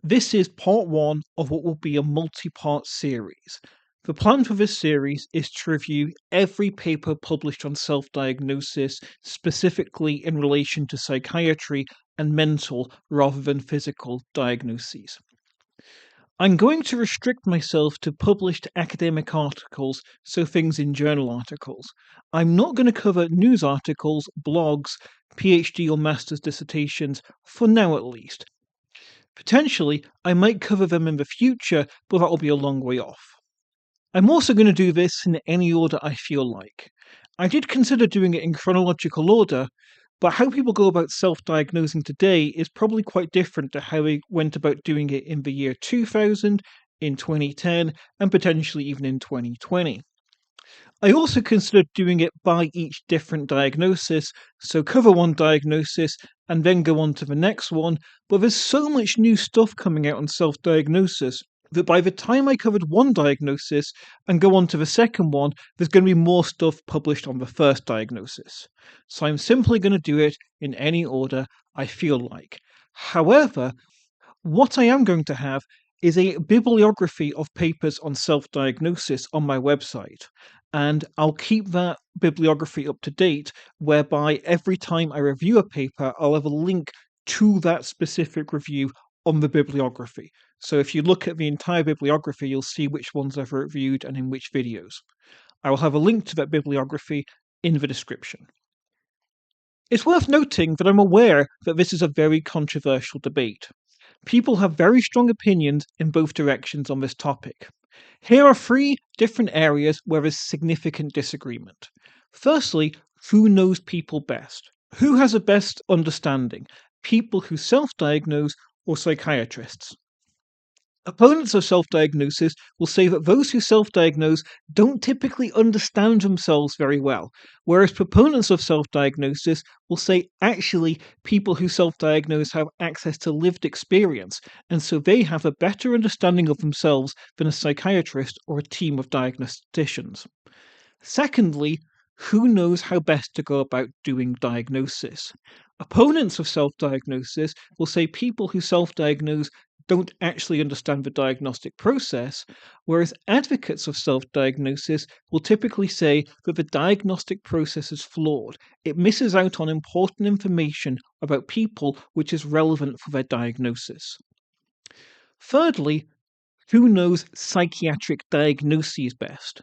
This is part one of what will be a multi-part series. The plan for this series is to review every paper published on self-diagnosis, specifically in relation to psychiatry and mental rather than physical diagnoses. I'm going to restrict myself to published academic articles, so things in journal articles. I'm not going to cover news articles, blogs, PhD or master's dissertations, for now at least. Potentially, I might cover them in the future, but that will be a long way off. I'm also going to do this in any order I feel like. I did consider doing it in chronological order, but how people go about self-diagnosing today is probably quite different to how they went about doing it in the year 2000, in 2010, and potentially even in 2020. I also considered doing it by each different diagnosis, so cover one diagnosis and then go on to the next one, but there's so much new stuff coming out on self-diagnosis that by the time I covered one diagnosis and go on to the second one, there's going to be more stuff published on the first diagnosis. So I'm simply going to do it in any order I feel like. However, what I am going to have is a bibliography of papers on self-diagnosis on my website, and I'll keep that bibliography up to date, whereby every time I review a paper, I'll have a link to that specific review on the bibliography. So if you look at the entire bibliography, you'll see which ones I've reviewed and in which videos. I will have a link to that bibliography in the description. It's worth noting that I'm aware that this is a very controversial debate. People have very strong opinions in both directions on this topic. Here are three different areas where there's significant disagreement. Firstly, who knows people best? Who has a best understanding? People who self-diagnose or psychiatrists? Opponents of self-diagnosis will say that those who self-diagnose don't typically understand themselves very well, whereas proponents of self-diagnosis will say actually people who self-diagnose have access to lived experience, and so they have a better understanding of themselves than a psychiatrist or a team of diagnosticians. Secondly, who knows how best to go about doing diagnosis? Opponents of self-diagnosis will say people who self-diagnose don't actually understand the diagnostic process, whereas advocates of self-diagnosis will typically say that the diagnostic process is flawed. It misses out on important information about people which is relevant for their diagnosis. Thirdly, who knows psychiatric diagnoses best?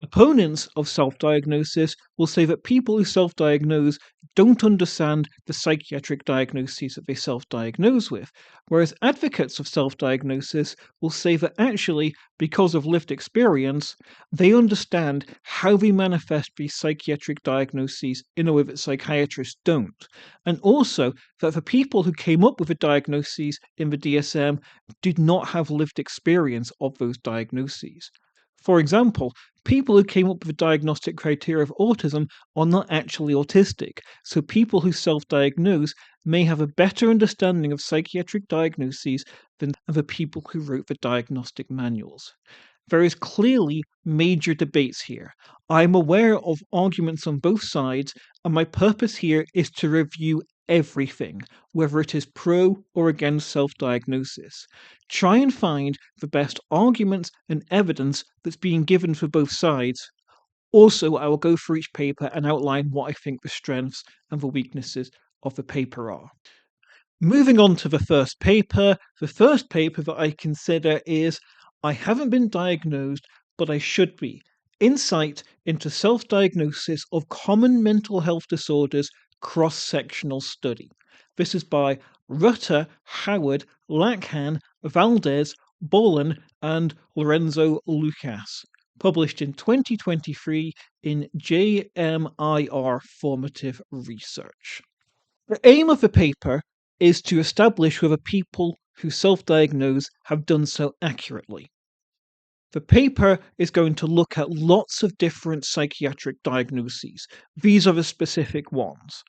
Opponents of self-diagnosis will say that people who self-diagnose don't understand the psychiatric diagnoses that they self-diagnose with, whereas advocates of self-diagnosis will say that actually, because of lived experience, they understand how they manifest these psychiatric diagnoses in a way that psychiatrists don't, and also that the people who came up with the diagnoses in the DSM did not have lived experience of those diagnoses. For example, people who came up with the diagnostic criteria of autism are not actually autistic, so people who self-diagnose may have a better understanding of psychiatric diagnoses than the people who wrote the diagnostic manuals. There is clearly major debates here. I am aware of arguments on both sides, and my purpose here is to review everything, whether it is pro or against self-diagnosis. Try and find the best arguments and evidence that's being given for both sides. Also, I will go through each paper and outline what I think the strengths and the weaknesses of the paper are. Moving on to the first paper that I consider is I haven't been diagnosed, but I should be. Insight into self-diagnosis of common mental health disorders cross-sectional study. This is by Rutter, Howard, Lakhan, Valdez, Bollen, and Lorenzo-Luaces, published in 2023 in JMIR Formative Research. The aim of the paper is to establish whether people who self-diagnose have done so accurately. The paper is going to look at lots of different psychiatric diagnoses. These are the specific ones: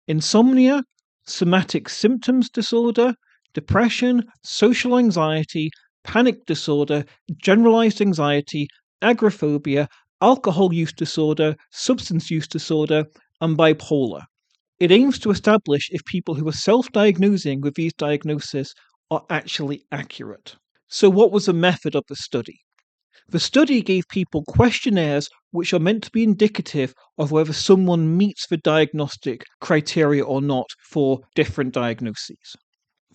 insomnia, somatic symptoms disorder, depression, social anxiety, panic disorder, generalized anxiety, agoraphobia, alcohol use disorder, substance use disorder, and bipolar. It aims to establish if people who are self-diagnosing with these diagnoses are actually accurate. So what was the method of the study? The study gave people questionnaires which are meant to be indicative of whether someone meets the diagnostic criteria or not for different diagnoses.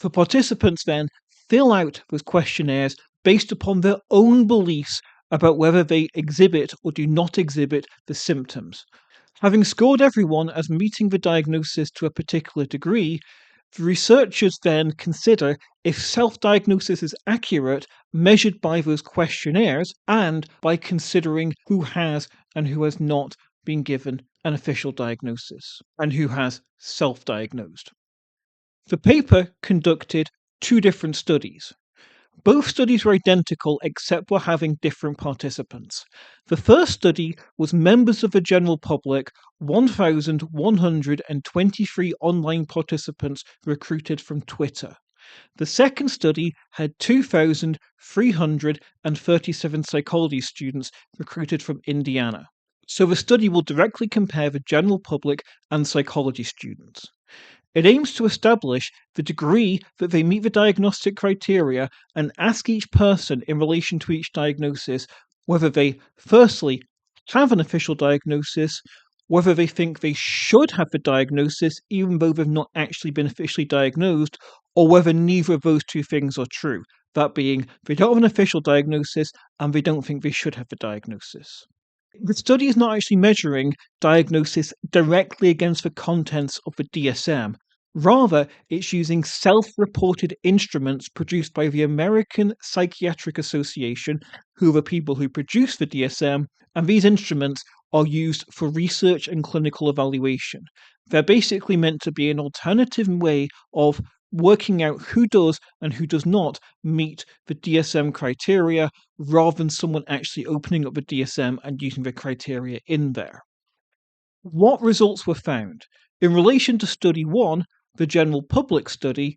The participants then fill out those questionnaires based upon their own beliefs about whether they exhibit or do not exhibit the symptoms. Having scored everyone as meeting the diagnosis to a particular degree, the researchers then consider if self-diagnosis is accurate measured by those questionnaires and by considering who has and who has not been given an official diagnosis and who has self-diagnosed. The paper conducted two different studies. Both studies were identical except for having different participants. The first study was members of the general public, 1,123 online participants recruited from Twitter. The second study had 2,337 psychology students recruited from Indiana. So the study will directly compare the general public and psychology students. It aims to establish the degree that they meet the diagnostic criteria and ask each person in relation to each diagnosis whether they, firstly, have an official diagnosis, whether they think they should have the diagnosis even though they've not actually been officially diagnosed, or whether neither of those two things are true. That being, they don't have an official diagnosis and they don't think they should have the diagnosis. The study is not actually measuring diagnosis directly against the contents of the DSM. Rather, it's using self-reported instruments produced by the American Psychiatric Association, who are the people who produce the DSM, and these instruments are used for research and clinical evaluation. They're basically meant to be an alternative way of working out who does and who does not meet the DSM criteria, rather than someone actually opening up the DSM and using the criteria in there. What results were found? In relation to study 1, the general public study,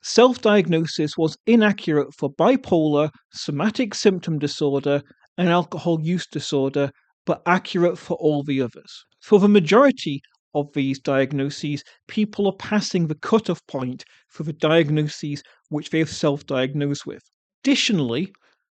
self-diagnosis was inaccurate for bipolar, somatic symptom disorder, and alcohol use disorder, but accurate for all the others. For the majority of these diagnoses, people are passing the cutoff point for the diagnoses which they have self-diagnosed with. Additionally,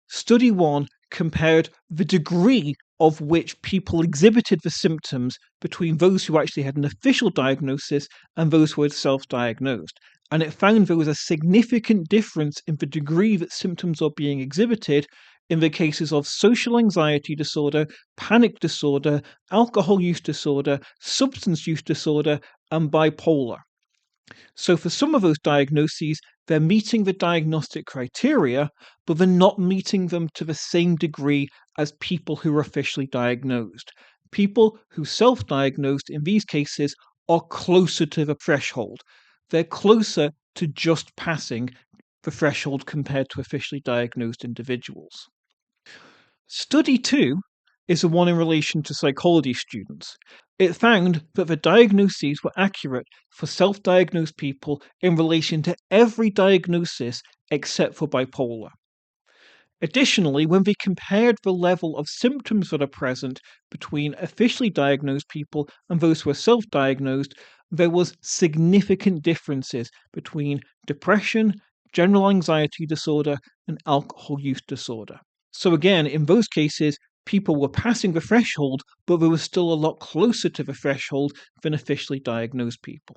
Study 1 compared the degree of which people exhibited the symptoms between those who actually had an official diagnosis and those who had self-diagnosed, and it found there was a significant difference in the degree that symptoms are being exhibited in the cases of social anxiety disorder, panic disorder, alcohol use disorder, substance use disorder, and bipolar. So for some of those diagnoses, they're meeting the diagnostic criteria, but they're not meeting them to the same degree as people who are officially diagnosed. People who self-diagnosed in these cases are closer to the threshold. They're closer to just passing the threshold compared to officially diagnosed individuals. Study 2 is the one in relation to psychology students. It found that the diagnoses were accurate for self-diagnosed people in relation to every diagnosis except for bipolar. Additionally, when they compared the level of symptoms that are present between officially diagnosed people and those who are self-diagnosed, there was significant differences between depression, general anxiety disorder, and alcohol use disorder. So again, in those cases, people were passing the threshold, but they were still a lot closer to the threshold than officially diagnosed people.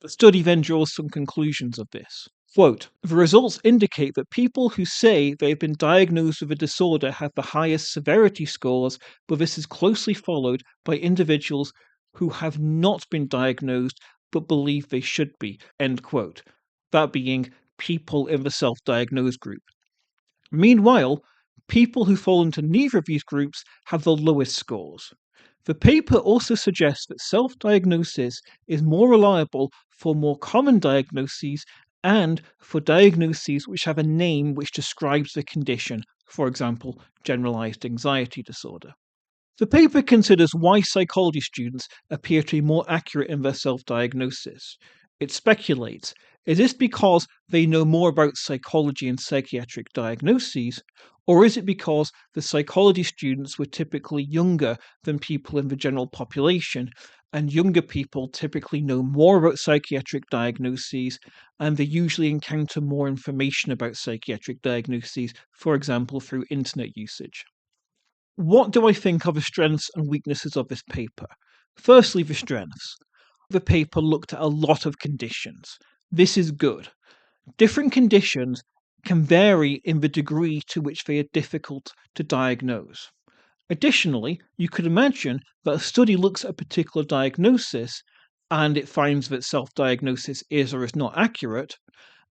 The study then draws some conclusions of this. Quote, the results indicate that people who say they have been diagnosed with a disorder have the highest severity scores, but this is closely followed by individuals who have not been diagnosed but believe they should be, end quote. That being people in the self-diagnosed group. Meanwhile, people who fall into neither of these groups have the lowest scores. The paper also suggests that self-diagnosis is more reliable for more common diagnoses and for diagnoses which have a name which describes the condition, for example, generalized anxiety disorder. The paper considers why psychology students appear to be more accurate in their self-diagnosis. It speculates, is this because they know more about psychology and psychiatric diagnoses, or is it because the psychology students were typically younger than people in the general population, and younger people typically know more about psychiatric diagnoses, and they usually encounter more information about psychiatric diagnoses, for example, through internet usage. What do I think are the strengths and weaknesses of this paper? Firstly, the strengths. The paper looked at a lot of conditions. This is good. Different conditions can vary in the degree to which they are difficult to diagnose. Additionally, you could imagine that a study looks at a particular diagnosis and it finds that self-diagnosis is or is not accurate,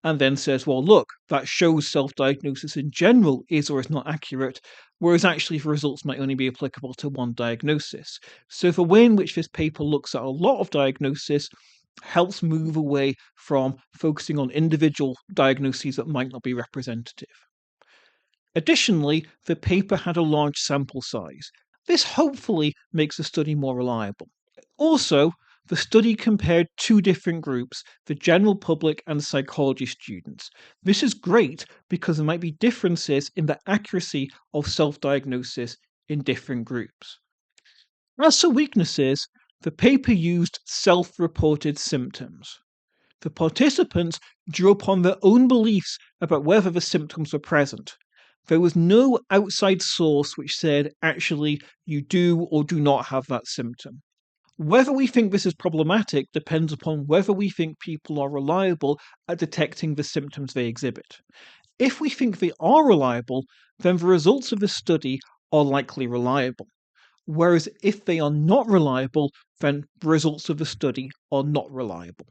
and then says, well, look, that shows self-diagnosis in general is or is not accurate, whereas actually the results might only be applicable to one diagnosis. So the way in which this paper looks at a lot of diagnosis helps move away from focusing on individual diagnoses that might not be representative. Additionally, the paper had a large sample size. This hopefully makes the study more reliable. Also, the study compared two different groups, the general public and psychology students. This is great because there might be differences in the accuracy of self-diagnosis in different groups. As for weaknesses, the paper used self-reported symptoms. The participants drew upon their own beliefs about whether the symptoms were present. There was no outside source which said, actually, you do or do not have that symptom. Whether we think this is problematic depends upon whether we think people are reliable at detecting the symptoms they exhibit. If we think they are reliable, then the results of the study are likely reliable. Whereas if they are not reliable, then the results of the study are not reliable.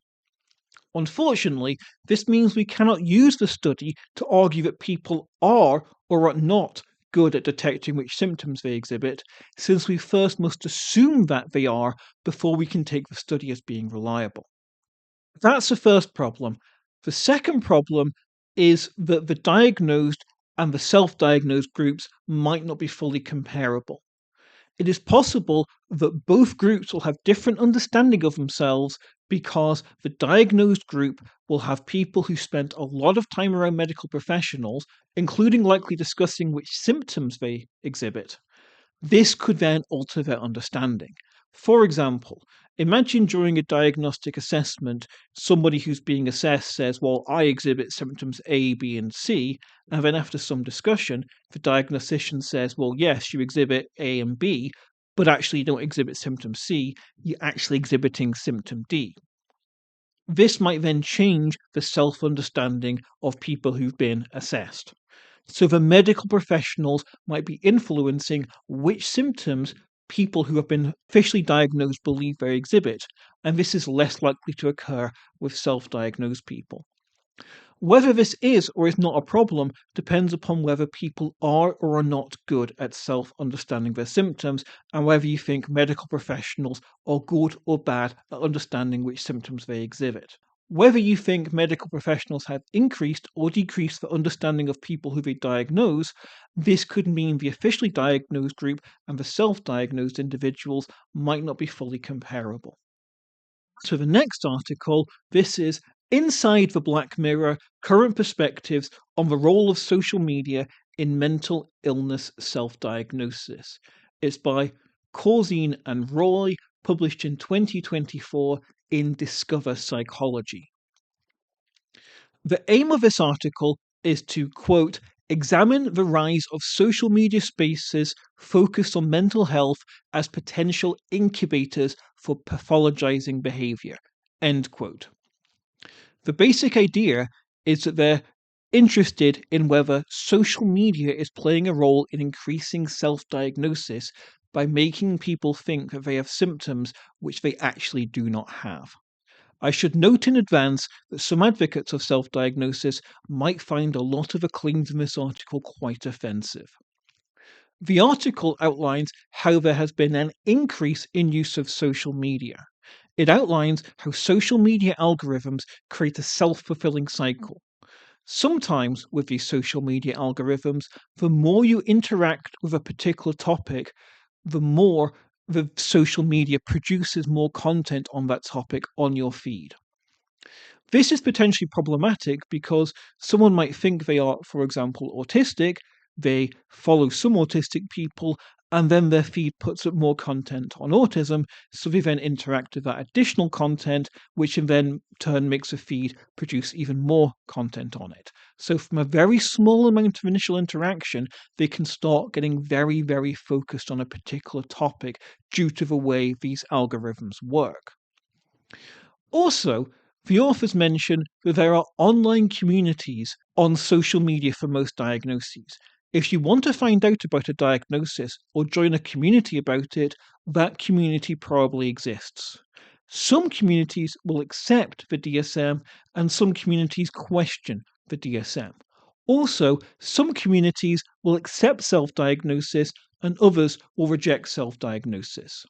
Unfortunately, this means we cannot use the study to argue that people are or are not good at detecting which symptoms they exhibit, since we first must assume that they are before we can take the study as being reliable. That's the first problem. The second problem is that the diagnosed and the self-diagnosed groups might not be fully comparable. It is possible that both groups will have different understanding of themselves because the diagnosed group will have people who spent a lot of time around medical professionals, including likely discussing which symptoms they exhibit. This could then alter their understanding. For example, imagine during a diagnostic assessment, somebody who's being assessed says, well, I exhibit symptoms A, B, and C, and then after some discussion, the diagnostician says, well, yes, you exhibit A and B, but actually you don't exhibit symptom C, you're actually exhibiting symptom D. This might then change the self-understanding of people who've been assessed. So the medical professionals might be influencing which symptoms people who have been officially diagnosed believe they exhibit, and this is less likely to occur with self-diagnosed people. Whether this is or is not a problem depends upon whether people are or are not good at self-understanding their symptoms, and whether you think medical professionals are good or bad at understanding which symptoms they exhibit. Whether you think medical professionals have increased or decreased the understanding of people who they diagnose, this could mean the officially diagnosed group and the self-diagnosed individuals might not be fully comparable. To the next article, this is Inside the Black Mirror, Current Perspectives on the Role of Social Media in Mental Illness Self-Diagnosis. It's by Corzine and Roy, published in 2024 in Discover Psychology. The aim of this article is to, quote, examine the rise of social media spaces focused on mental health as potential incubators for pathologizing behavior, end quote. The basic idea is that they're interested in whether social media is playing a role in increasing self-diagnosis by making people think that they have symptoms which they actually do not have. I should note in advance that some advocates of self-diagnosis might find a lot of the claims in this article quite offensive. The article outlines how there has been an increase in use of social media. It outlines how social media algorithms create a self-fulfilling cycle. Sometimes with these social media algorithms, the more you interact with a particular topic, the more the social media produces more content on that topic on your feed. This is potentially problematic because someone might think they are, for example, autistic, they follow some autistic people, and then their feed puts up more content on autism, so they then interact with that additional content, which in then turn makes the feed produce even more content on it. So from a very small amount of initial interaction, they can start getting very, very focused on a particular topic due to the way these algorithms work. Also, the authors mention that there are online communities on social media for most diagnoses. If you want to find out about a diagnosis or join a community about it, that community probably exists. Some communities will accept the DSM and some communities question the DSM. Also, some communities will accept self-diagnosis and others will reject self-diagnosis.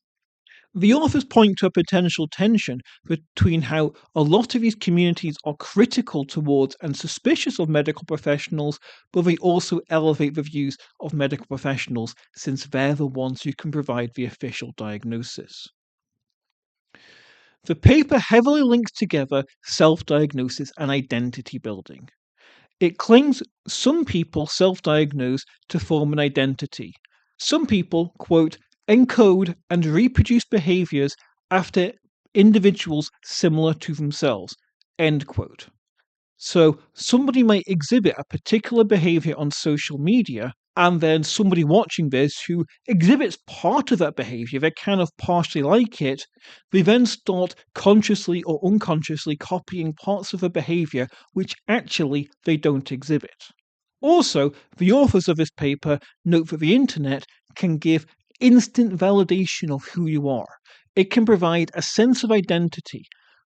The authors point to a potential tension between how a lot of these communities are critical towards and suspicious of medical professionals, but they also elevate the views of medical professionals since they're the ones who can provide the official diagnosis. The paper heavily links together self-diagnosis and identity building. It claims some people self-diagnose to form an identity. Some people, quote, encode and reproduce behaviors after individuals similar to themselves, end quote. So somebody might exhibit a particular behavior on social media, and then somebody watching this who exhibits part of that behavior, they kind of partially like it, they then start consciously or unconsciously copying parts of a behavior which actually they don't exhibit. Also, the authors of this paper note that the internet can give instant validation of who you are. It can provide a sense of identity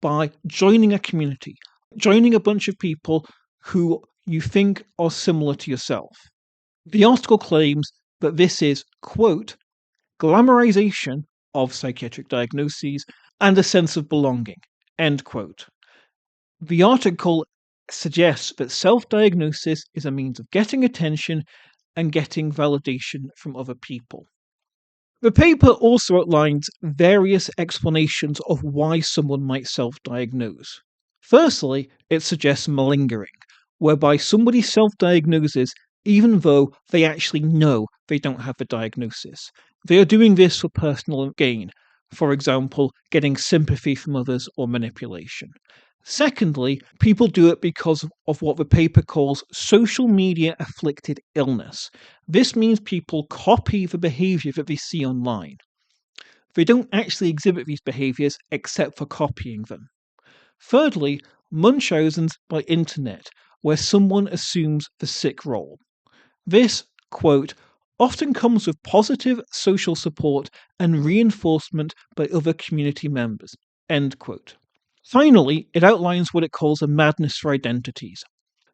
by joining a community, joining a bunch of people who you think are similar to yourself. The article claims that this is, quote, glamorization of psychiatric diagnoses and a sense of belonging, end quote. The article suggests that self-diagnosis is a means of getting attention and getting validation from other people. The paper also outlines various explanations of why someone might self-diagnose. Firstly, it suggests malingering, whereby somebody self-diagnoses even though they actually know they don't have the diagnosis. They are doing this for personal gain, for example, getting sympathy from others or manipulation. Secondly, people do it because of what the paper calls social media afflicted illness. This means people copy the behavior that they see online. They don't actually exhibit these behaviors except for copying them. Thirdly, Munchausen's by internet, where someone assumes the sick role. This, quote, often comes with positive social support and reinforcement by other community members, end quote. Finally, it outlines what it calls a madness for identities.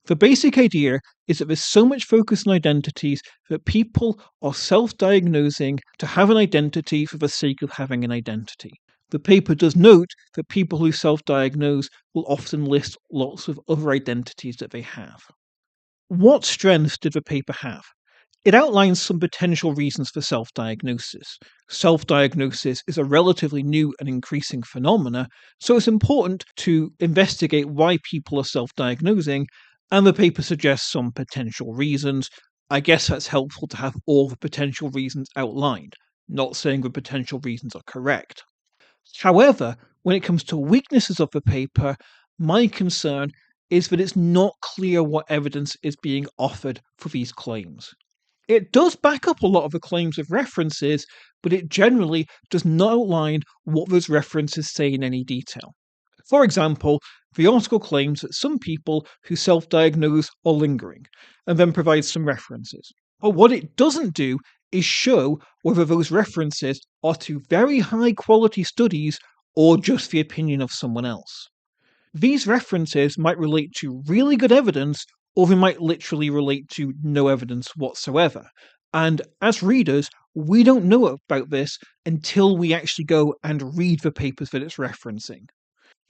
The basic idea is that there's so much focus on identities that people are self-diagnosing to have an identity for the sake of having an identity. The paper does note that people who self-diagnose will often list lots of other identities that they have. What strengths did the paper have? It outlines some potential reasons for self-diagnosis. Self-diagnosis is a relatively new and increasing phenomena, so it's important to investigate why people are self-diagnosing, and the paper suggests some potential reasons. I guess that's helpful to have all the potential reasons outlined, not saying the potential reasons are correct. However, when it comes to weaknesses of the paper, my concern is that it's not clear what evidence is being offered for these claims. It does back up a lot of the claims with references, but it generally does not outline what those references say in any detail. For example, the article claims that some people who self-diagnose are lingering, and then provides some references. But what it doesn't do is show whether those references are to very high quality studies or just the opinion of someone else. These references might relate to really good evidence, or they might literally relate to no evidence whatsoever. And as readers, we don't know about this until we actually go and read the papers that it's referencing.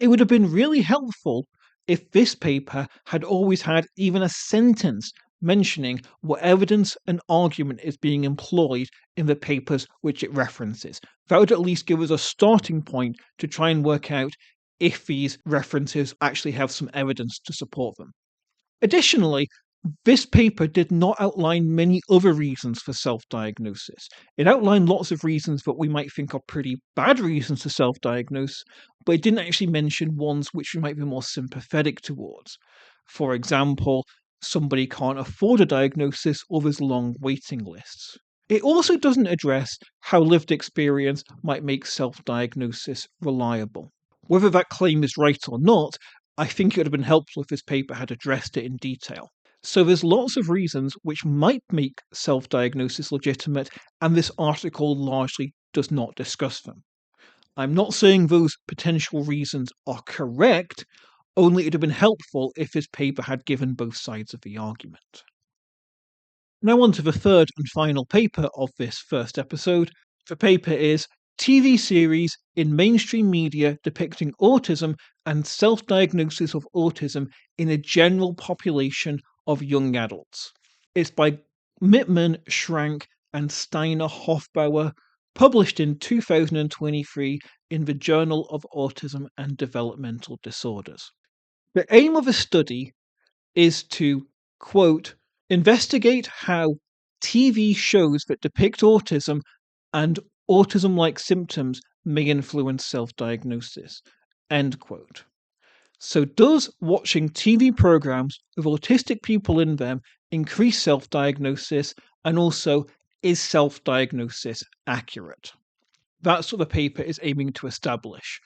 It would have been really helpful if this paper had always had even a sentence mentioning what evidence and argument is being employed in the papers which it references. That would at least give us a starting point to try and work out if these references actually have some evidence to support them. Additionally, This paper did not outline many other reasons for self-diagnosis. It outlined lots of reasons that we might think are pretty bad reasons to self-diagnose, but it didn't actually mention ones which we might be more sympathetic towards. For example, somebody can't afford a diagnosis or there's long waiting lists. It also doesn't address how lived experience might make self-diagnosis reliable. Whether that claim is right or not, I think it would have been helpful if this paper had addressed it in detail. So there's lots of reasons which might make self-diagnosis legitimate, and this article largely does not discuss them. I'm not saying those potential reasons are correct, only it would have been helpful if this paper had given both sides of the argument. Now on to the third and final paper of this first episode. The paper is TV series in mainstream media depicting autism and self-diagnosis of autism in a general population of young adults. It's by Mittmann, Schrank, and Steiner-Hofbauer, published in 2023 in the Journal of Autism and Developmental Disorders. The aim of the study is to, quote, investigate how TV shows that depict autism and autism-like symptoms may influence self-diagnosis, end quote. So does watching TV programs with autistic people in them increase self-diagnosis, and also is self-diagnosis accurate? That's what the paper is aiming to establish.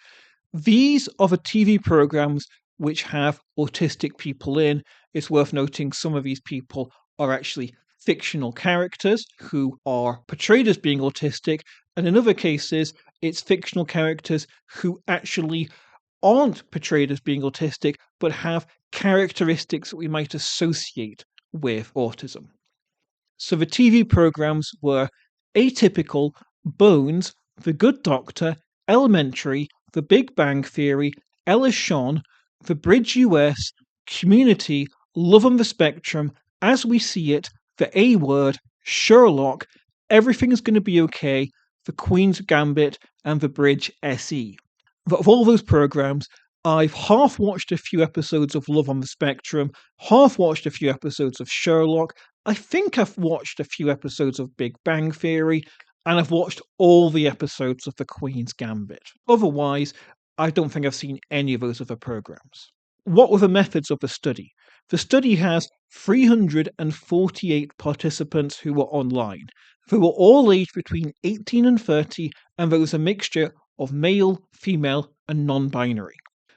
These are the TV programs which have autistic people in. It's worth noting some of these people are actually fictional characters who are portrayed as being autistic, and in other cases, it's fictional characters who actually aren't portrayed as being autistic, but have characteristics that we might associate with autism. So the TV programs were Atypical, Bones, The Good Doctor, Elementary, The Big Bang Theory, Ella Sean, The Bridge US, Community, Love on the Spectrum, As We See It, The A Word, Sherlock, Everything's Gonna Be Okay, The Queen's Gambit, and The Bridge SE. But of all those programs, I've half watched a few episodes of Love on the Spectrum, half watched a few episodes of Sherlock, I think I've watched a few episodes of Big Bang Theory, and I've watched all the episodes of The Queen's Gambit. Otherwise, I don't think I've seen any of those other programs. What were the methods of the study? The study has 348 participants who were online. They were all aged between 18 and 30, and there was a mixture of male, female, and non-binary.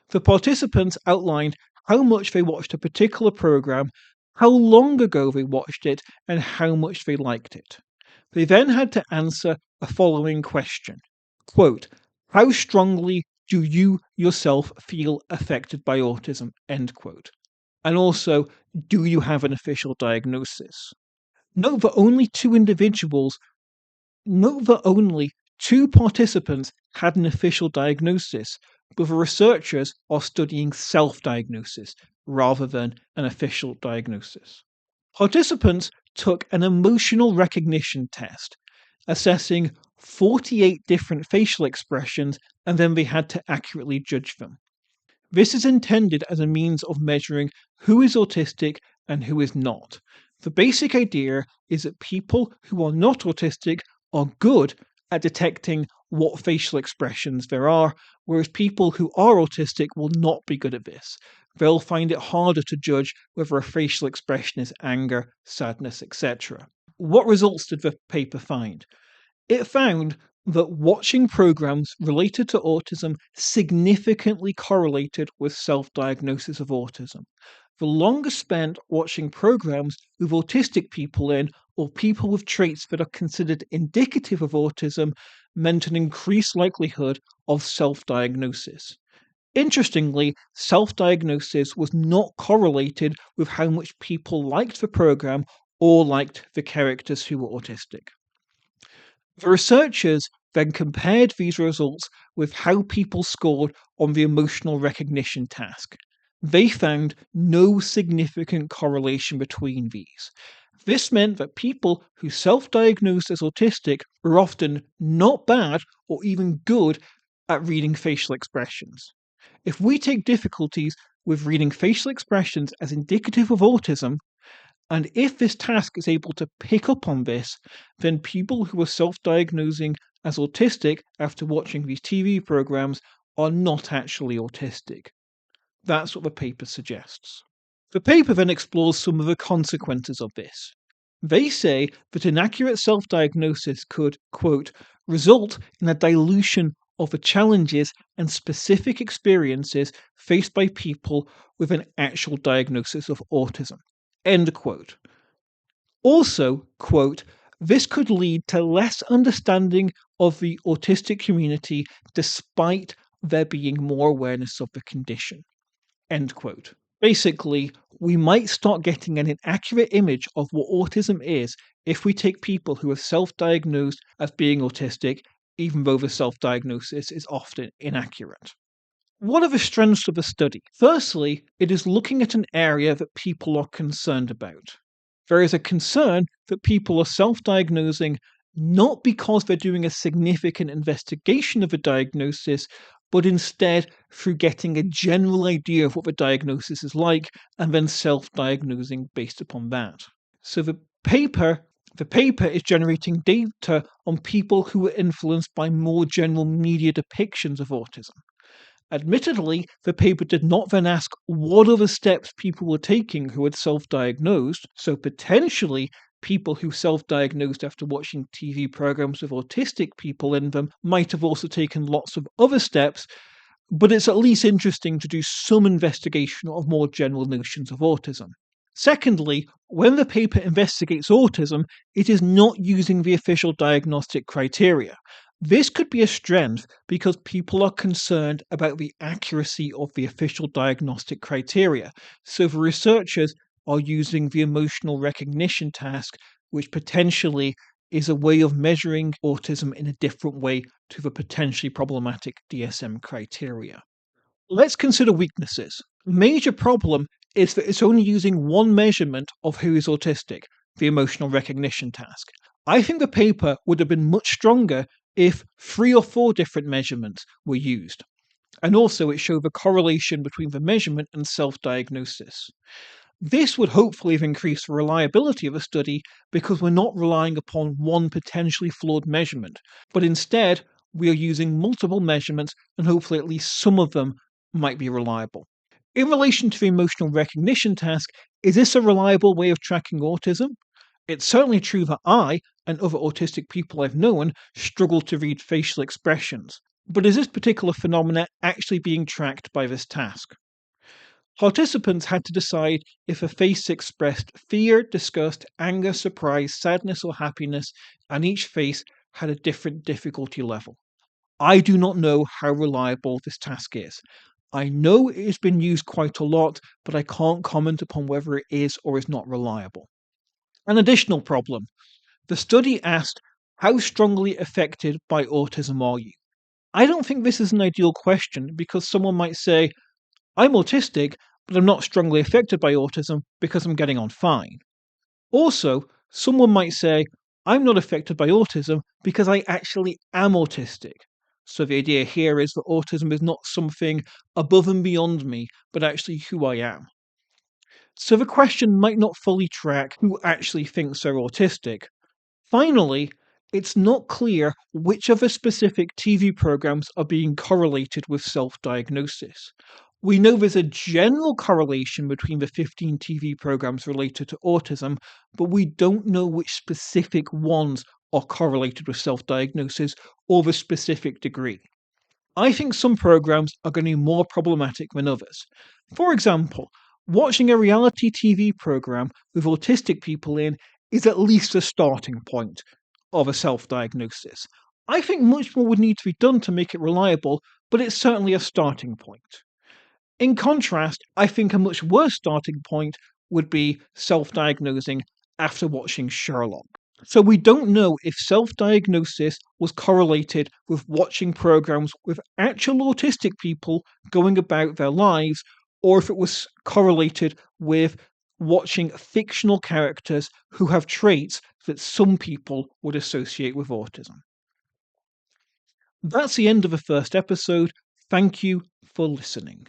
The participants outlined how much they watched a particular program, how long ago they watched it, and how much they liked it. They then had to answer a following question. Quote, how strongly do you yourself feel affected by autism? End quote. And also, do you have an official diagnosis? Note that only two participants had an official diagnosis, but the researchers are studying self-diagnosis rather than an official diagnosis. Participants took an emotional recognition test, assessing 48 different facial expressions, and then they had to accurately judge them. This is intended as a means of measuring who is autistic and who is not. The basic idea is that people who are not autistic are good at detecting what facial expressions there are, whereas people who are autistic will not be good at this. They'll find it harder to judge whether a facial expression is anger, sadness, etc. What results did the paper find? It found that watching programs related to autism significantly correlated with self-diagnosis of autism. The longer spent watching programs with autistic people in, or people with traits that are considered indicative of autism, meant an increased likelihood of self-diagnosis. Interestingly, self-diagnosis was not correlated with how much people liked the program or liked the characters who were autistic. The researchers then compared these results with how people scored on the emotional recognition task. They found no significant correlation between these. This meant that people who self-diagnosed as autistic were often not bad or even good at reading facial expressions. If we take difficulties with reading facial expressions as indicative of autism, And if this task is able to pick up on this, then people who are self-diagnosing as autistic after watching these TV programs are not actually autistic. That's what the paper suggests. The paper then explores some of the consequences of this. They say that inaccurate self-diagnosis could, quote, result in a dilution of the challenges and specific experiences faced by people with an actual diagnosis of autism, end quote. Also, quote, this could lead to less understanding of the autistic community despite there being more awareness of the condition, end quote. Basically, we might start getting an inaccurate image of what autism is if we take people who are self-diagnosed as being autistic, even though the self-diagnosis is often inaccurate. What are the strengths of the study? Firstly, it is looking at an area that people are concerned about. There is a concern that people are self-diagnosing not because they're doing a significant investigation of a diagnosis, but instead through getting a general idea of what the diagnosis is like and then self-diagnosing based upon that. So the paper is generating data on people who are influenced by more general media depictions of autism. Admittedly, the paper did not then ask what other steps people were taking who had self-diagnosed, so potentially people who self-diagnosed after watching TV programs with autistic people in them might have also taken lots of other steps, but it's at least interesting to do some investigation of more general notions of autism. Secondly, when the paper investigates autism, it is not using the official diagnostic criteria. This could be a strength because people are concerned about the accuracy of the official diagnostic criteria, so the researchers are using the emotional recognition task, which potentially is a way of measuring autism in a different way to the potentially problematic DSM criteria. Let's consider weaknesses. Major problem is that it's only using one measurement of who is autistic, the emotional recognition task. I think the paper would have been much stronger if 3 or 4 different measurements were used. And also it showed the correlation between the measurement and self-diagnosis. This would hopefully have increased the reliability of the study because we're not relying upon one potentially flawed measurement, but instead we are using multiple measurements and hopefully at least some of them might be reliable. In relation to the emotional recognition task, is this a reliable way of tracking autism? It's certainly true that I and other autistic people I've known struggle to read facial expressions, but is this particular phenomena actually being tracked by this task? Participants had to decide if a face expressed fear, disgust, anger, surprise, sadness, or happiness, and each face had a different difficulty level. I do not know how reliable this task is. I know it has been used quite a lot, but I can't comment upon whether it is or is not reliable. An additional problem. The study asked, how strongly affected by autism are you? I don't think this is an ideal question because someone might say, I'm autistic, but I'm not strongly affected by autism because I'm getting on fine. Also, someone might say, I'm not affected by autism because I actually am autistic. So the idea here is that autism is not something above and beyond me, but actually who I am. So the question might not fully track who actually thinks they're autistic. Finally, it's not clear which of the specific TV programs are being correlated with self-diagnosis. We know there's a general correlation between the 15 TV programs related to autism, but we don't know which specific ones are correlated with self-diagnosis or the specific degree. I think some programs are going to be more problematic than others. For example, watching a reality TV program with autistic people in is at least a starting point of a self-diagnosis. I think much more would need to be done to make it reliable, but it's certainly a starting point. In contrast, I think a much worse starting point would be self-diagnosing after watching Sherlock. So we don't know if self-diagnosis was correlated with watching programs with actual autistic people going about their lives, or if it was correlated with watching fictional characters who have traits that some people would associate with autism. That's the end of the first episode. Thank you for listening.